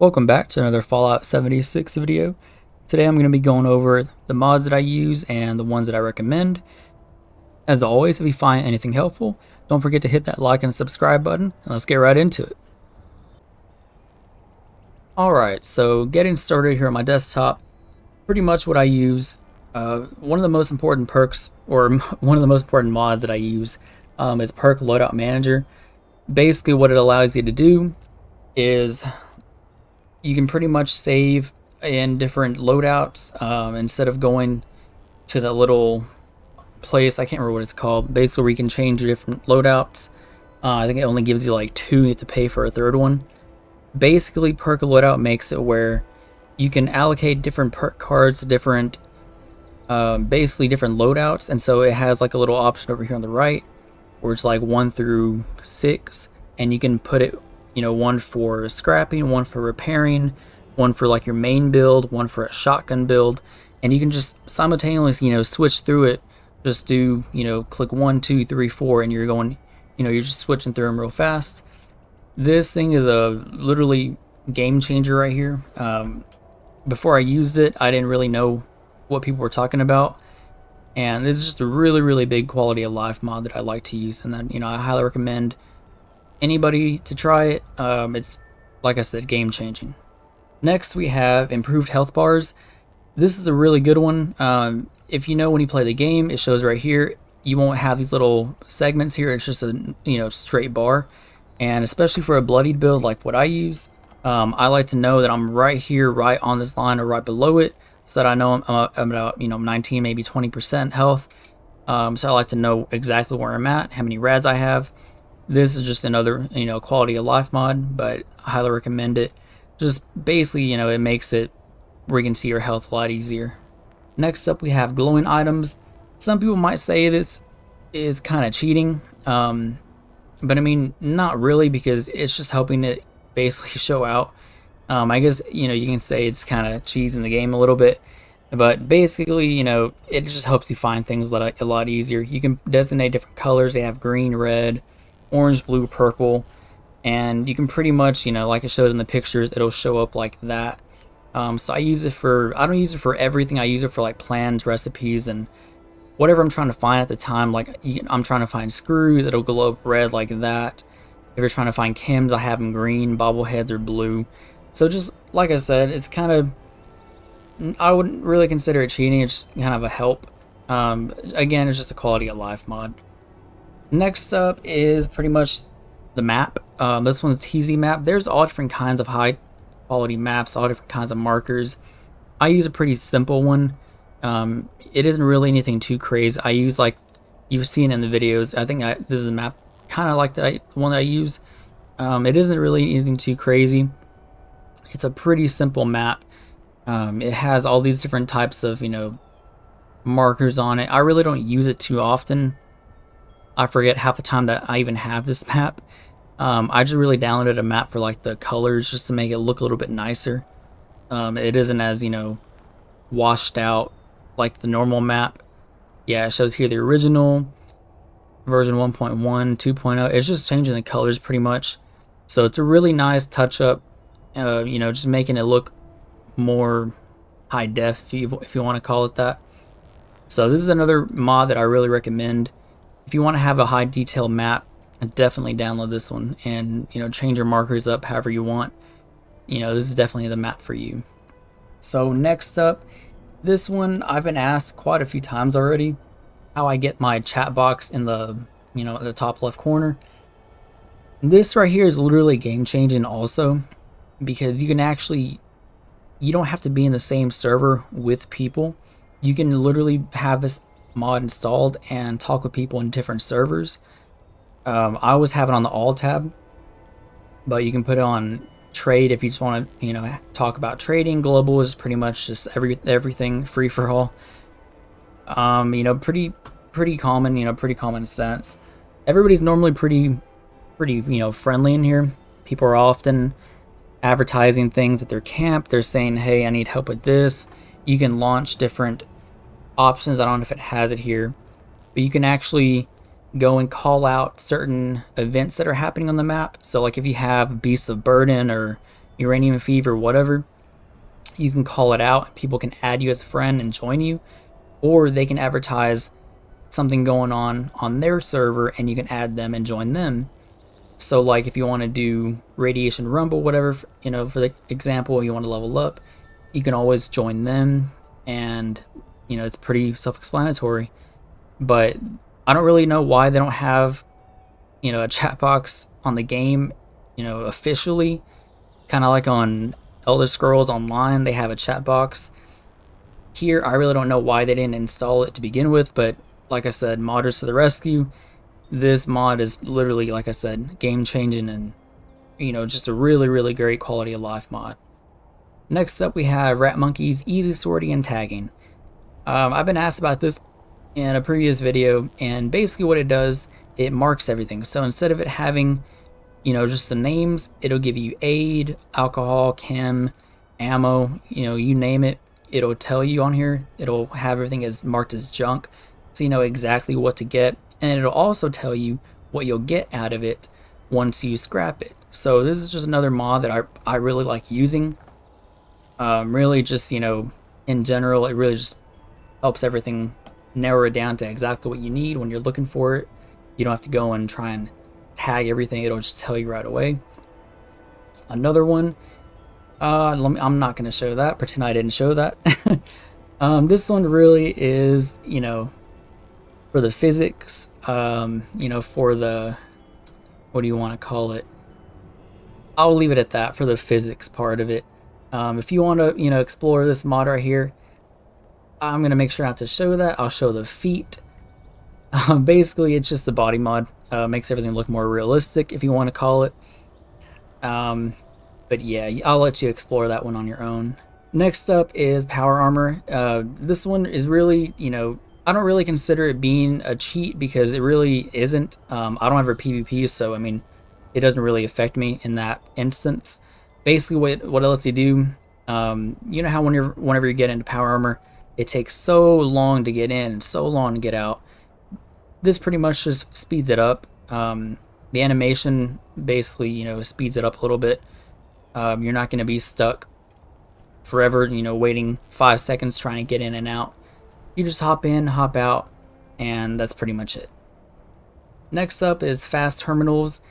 Welcome back to another Fallout 76 video. Today I'm going to be going over the mods that I use and the ones that I recommend. As always, if you find anything helpful, don't forget to hit that like and subscribe button, and let's get right into it. Alright, so getting started here on my desktop, pretty much what I use, one of the most important perks, or one of the most important mods that I use is Perk Loadout Manager. Basically what it allows you to do is you can pretty much save in different loadouts instead of going to the little place, I can't remember what it's called, basically where you can change your different loadouts. I think it only gives you like two, you have to pay for a third one. Basically perk loadout makes it where you can allocate different perk cards to different basically different loadouts, and so it has like a little option over here on the right where it's like 1 through 6, and you can put it, you know, one for scrapping, one for repairing, one for like your main build, one for a shotgun build, and you can just simultaneously, you know, switch through it. Just do, you know, click 1, 2, 3, 4, and you're going, you know, you're just switching through them real fast. This thing is a literally game changer right here. Before I used it, I didn't really know what people were talking about, and this is just a really big quality of life mod that I like to use, and then, you know, I highly recommend anybody to try it. It's, like I said, game changing. Next we have improved health bars. This is a really good one. If you know, when you play the game, it shows right here, you won't have these little segments here. It's just a, you know, straight bar, and especially for a bloodied build like what I use, I like to know that I'm right here, right on this line or right below it, so that I know I'm about, you know, 19, maybe 20% health. So I like to know exactly where I'm at, how many rads I have. This is just another, you know, quality of life mod, but I highly recommend it. Just basically, you know, it makes it where you can see your health a lot easier. Next up, we have glowing items. Some people might say this is kind of cheating, but I mean, not really, because it's just helping it basically show out. I guess, you know, you can say it's kind of cheesing the game a little bit, but basically, you know, it just helps you find things a lot easier. You can designate different colors. They have green, red, orange, blue, purple, and you can pretty much, you know, like it shows in the pictures, it'll show up like that. So I use it for, I don't use it for everything. I use it for like plans, recipes, and whatever I'm trying to find at the time. Like I'm trying to find screws, it'll glow up red like that. If you're trying to find chems, I have them green, bobbleheads are blue. So just like I said, it's kind of, I wouldn't really consider it cheating. It's just kind of a help. Again, it's just a quality of life mod. Next up is pretty much the map. This one's tzmap. There's all different kinds of high quality maps, all different kinds of markers. I use a pretty simple one. It isn't really anything too crazy. I use, like you've seen in the videos, I think this is a map kind of like the one that I use. It isn't really anything too crazy. It's a pretty simple map. It has all these different types of, you know, markers on it. I really don't use it too often. I forget half the time that I even have this map. I just really downloaded a map for like the colors just to make it look a little bit nicer. It isn't as, you know, washed out like the normal map. Yeah, it shows here the original version 1.1, 2.0. It's just changing the colors pretty much. So it's a really nice touch up, you know, just making it look more high def, if you want to call it that. So this is another mod that I really recommend. If you want to have a high detail map, definitely download this one, and, you know, change your markers up however you want. You know, this is definitely the map for you. So next up, this one I've been asked quite a few times already, how I get my chat box in the, you know, the top left corner. This right here is literally game changing also, because you can actually, you don't have to be in the same server with people. You can literally have this mod installed and talk with people in different servers. I always have it on the all tab, but you can put it on trade if you just want to, you know, talk about trading. Global is pretty much just everything free for all. You know, pretty common, you know, pretty common sense. Everybody's normally pretty, you know, friendly in here. People are often advertising things at their camp. They're saying, hey, I need help with this. You can launch different options. I don't know if it has it here, but you can actually go and call out certain events that are happening on the map. So like if you have beasts of burden, or, uranium fever, whatever, you can call it out. People can add you as a friend and join you, or they can advertise something going on their server and you can add them and join them. So like if you want to do radiation rumble, whatever, you know, for the example, you want to level up, you can always join them, and you know, it's pretty self-explanatory. But I don't really know why they don't have, you know, a chat box on the game, you know, officially. Kind of like on Elder Scrolls Online, they have a chat box. Here, I really don't know why they didn't install it to begin with, but like I said, modders to the rescue. This mod is literally, like I said, game changing, and you know, just a really, really great quality of life mod. Next up, we have Rat Monkey's easy sorting and tagging. I've been asked about this in a previous video, and basically what it does, it marks everything. So instead of it having, you know, just the names, it'll give you aid, alcohol, chem, ammo, you know, you name it, it'll tell you on here. It'll have everything as marked as junk, so you know exactly what to get, and it'll also tell you what you'll get out of it once you scrap it. So this is just another mod that I really like using. Really just, you know, in general, it really just helps everything narrow it down to exactly what you need when you're looking for it. You don't have to go and try and tag everything, it'll just tell you right away. Another one, I'm not going to show that, pretend I didn't show that. This one really is, you know, for the physics, you know, for the, what do you want to call it? I'll leave it at that for the physics part of it. If you want to, you know, explore this mod right here, I'm going to make sure not to show that. I'll show the feet. Basically, it's just the body mod. Makes everything look more realistic, if you want to call it. But yeah, I'll let you explore that one on your own. Next up is power armor. This one is really, you know, I don't really consider it being a cheat because it really isn't. I don't ever PvP, so I mean, it doesn't really affect me in that instance. Basically, what it lets you do, you know how whenever you get into power armor, it takes so long to get in and so long to get out. This pretty much just speeds it up. The animation basically, you know, speeds it up a little bit. You're not going to be stuck forever, you know, waiting 5 seconds trying to get in and out. You just hop in, hop out, and that's pretty much it. Next up is fast terminals.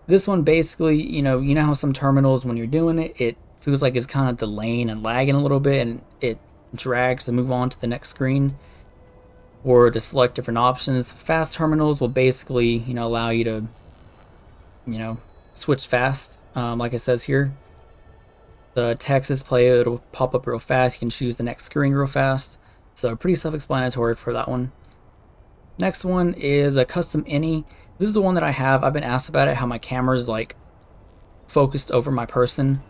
This one basically, you know how some terminals, when you're doing it, it feels like it's kind of delaying and lagging a little bit, and it drags to move on to the next screen or to select different options. Fast terminals will basically, you know, allow you to, you know, switch fast. Like it says here, the text display, it'll pop up real fast. You can choose the next screen real fast. So pretty self-explanatory for that one. Next one is a custom any. This is the one that I have. I've been asked about it, how my camera's like focused over my person.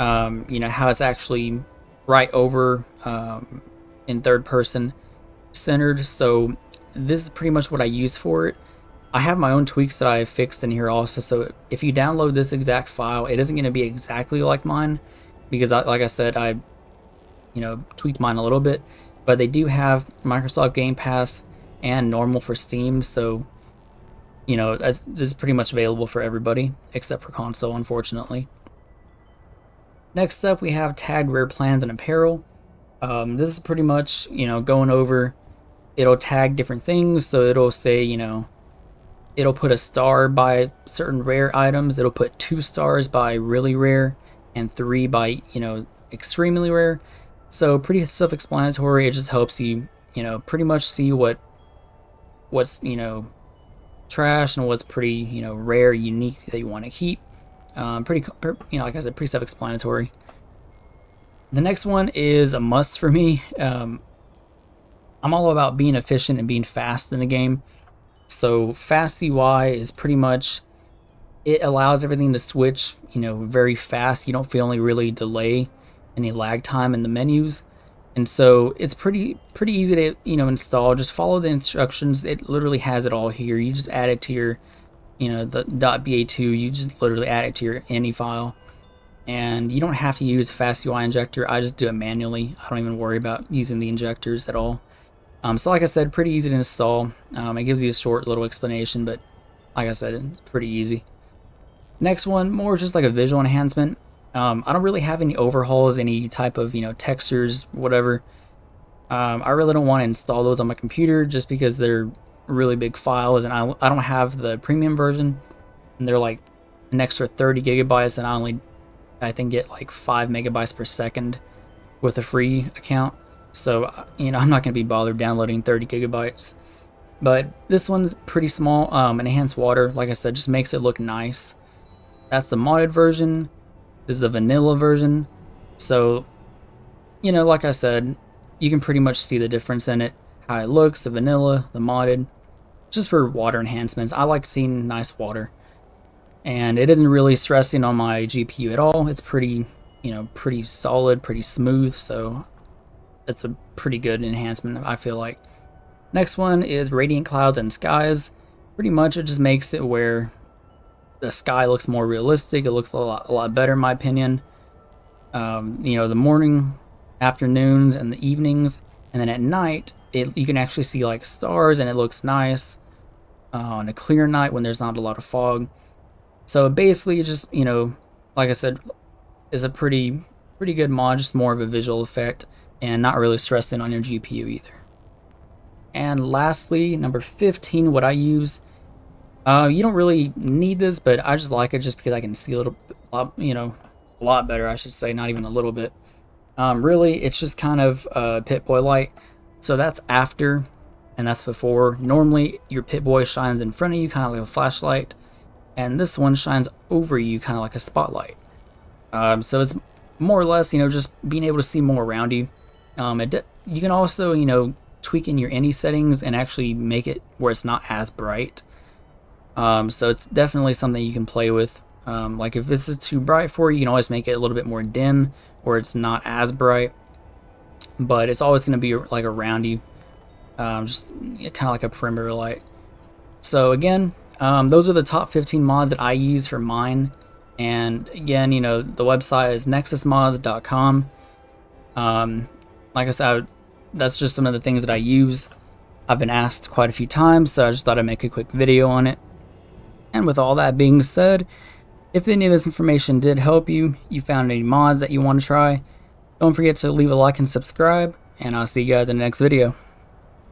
You know, how it's actually right over in third person centered. So this is pretty much what I use for it. I have my own tweaks that I fixed in here also, so if you download this exact file, it isn't going to be exactly like mine, because like I said, I, you know, tweaked mine a little bit, but they do have Microsoft Game Pass and normal for Steam, so, you know, this is pretty much available for everybody, except for console, unfortunately. Next up, we have tagged rare plans and apparel. This is pretty much, you know, going over, it'll tag different things, so it'll say, you know, it'll put a star by certain rare items, it'll put 2 stars by really rare, and 3 by, you know, extremely rare. So pretty self-explanatory. It just helps you, you know, pretty much see what's, you know, trash and what's pretty, you know, rare, unique that you want to keep. Pretty, you know, like I said, pretty self-explanatory. The next one is a must for me. I'm all about being efficient and being fast in the game. So fast UI is pretty much, it allows everything to switch, you know, very fast. You don't feel any really delay, any lag time in the menus. And so it's pretty easy to, you know, install. Just follow the instructions. It literally has it all here. You just add it to your, you know, the .ba2. You just literally add it to your any file. And you don't have to use fast UI injector. I just do it manually. I don't even worry about using the injectors at all. So like I said, pretty easy to install. It gives you a short little explanation, but like I said, it's pretty easy. Next one, more just like a visual enhancement. I don't really have any overhauls, any type of, textures, whatever. I really don't want to install those on my computer just because they're really big files, and I don't have the premium version, and they're like an extra 30 gigabytes, and I think get like 5 megabytes per second with a free account. So, I'm not going to be bothered downloading 30 gigabytes. But this one's pretty small. Enhanced water, like I said, just makes it look nice. That's the modded version. This is the vanilla version. So, like I said, you can pretty much see the difference in it. How it looks, the vanilla, the modded. Just for water enhancements. I like seeing nice water. And it isn't really stressing on my GPU at all. It's pretty, pretty solid, pretty smooth. So it's a pretty good enhancement, I feel like. Next one is Radiant Clouds and Skies. Pretty much it just makes it where the sky looks more realistic. It looks a lot better in my opinion. The morning, afternoons, and the evenings. And then at night, you can actually see like stars, and it looks nice on a clear night when there's not a lot of fog. So basically just, like I said, is a pretty good mod, just more of a visual effect and not really stressing on your GPU either. And lastly, number 15, what I use. You don't really need this, but I just like it just because I can see a lot better, I should say, not even a little bit. Really, it's just kind of Pip-Boy light. So that's after, and that's before. Normally, your Pip-Boy shines in front of you, kind of like a flashlight, and this one shines over you, kind of like a spotlight. So it's more or less, just being able to see more around you. You can also, tweak in your any settings and actually make it where it's not as bright. So it's definitely something you can play with. Like if this is too bright for you, you can always make it a little bit more dim, or it's not as bright. But it's always going to be like around you, just kind of like a perimeter light. So again, those are the top 15 mods that I use for mine. And again, the website is nexusmods.com. Like I said, that's just some of the things that I use. I've been asked quite a few times, so I just thought I'd make a quick video on it. And with all that being said, if any of this information did help you, you found any mods that you want to try, don't forget to leave a like and subscribe, and I'll see you guys in the next video.